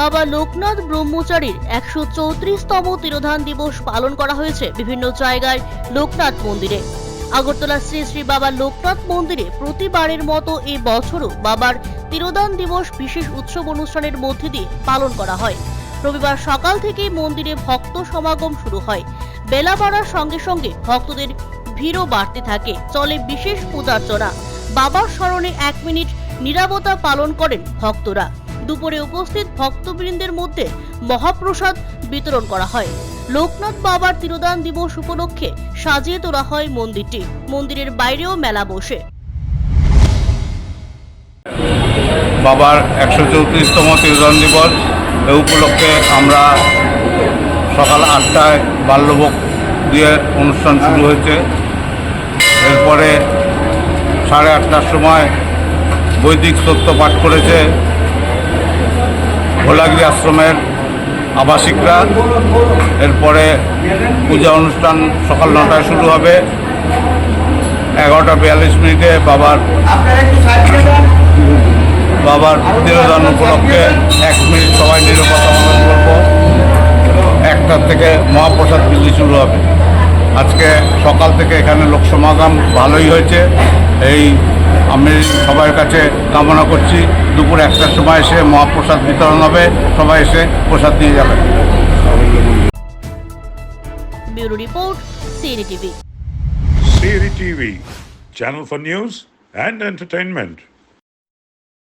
বাবা লোকনাথ ব্রহ্মচারীর 134তম তিরোধান দিবস পালন করা হয়েছে বিভিন্ন জায়গায় লোকনাথ মন্দিরে। আগরতলা শ্রী শ্রী বাবা লোকনাথ মন্দিরে প্রতিবারের মতো এই বছরও বাবার তিরোধান দিবস বিশেষ উৎসব অনুষ্ঠানের মধ্যে দিয়ে পালন করা হয়। রবিবার সকাল থেকেই মন্দিরে ভক্ত সমাগম শুরু হয়। বেলা বাড়ার সঙ্গে সঙ্গে ভক্তদের ভিড়ও বাড়তে থাকে। চলে বিশেষ পূজার্চনা। বাবার স্মরণে 1 মিনিট নীরবতা পালন করেন ভক্তরা। দুপুরে উপস্থিত ভক্তবৃন্দের মধ্যে মহাপ্রসাদ বিতরণ করা হয়। লোকনাথ বাবার তিরোধান দিবস উপলক্ষে সাজিয়ে তোলা হয় মন্দিরটি। মন্দিরের বাইরেও মেলা বসে। বাবার 134তম তিরোধান দিবস এই উপলক্ষে আমরা সকাল 8টায় বাল্যভোগ দিয়ে অনুষ্ঠান শুরু হয়েছে। এরপরে 8:30টার সময় বৈদিক স্তোত্র পাঠ করেছে ভোলাগিরি আশ্রমের আবাসিকরা। এরপরে পূজা অনুষ্ঠান সকাল 9টায় শুরু হবে। 11:42 বাবার তিরোধান উপলক্ষে 1 মিনিট সবাই নীরবতা পালন করব। 1টা থেকে মহাপ্রসাদ বিলি শুরু হবে। আজকে সকাল থেকে এখানে লোক সমাগম ভালোই হয়েছে। আমি সবার কাছে কামনা করছি দুপুর 1টার সময় এসে মহাপ্রসাদ বিতরণ হবে, সবাই এসে প্রসাদ নিয়ে যাবেন। Bureau report, Siri TV. Siri TV, channel for news and entertainment.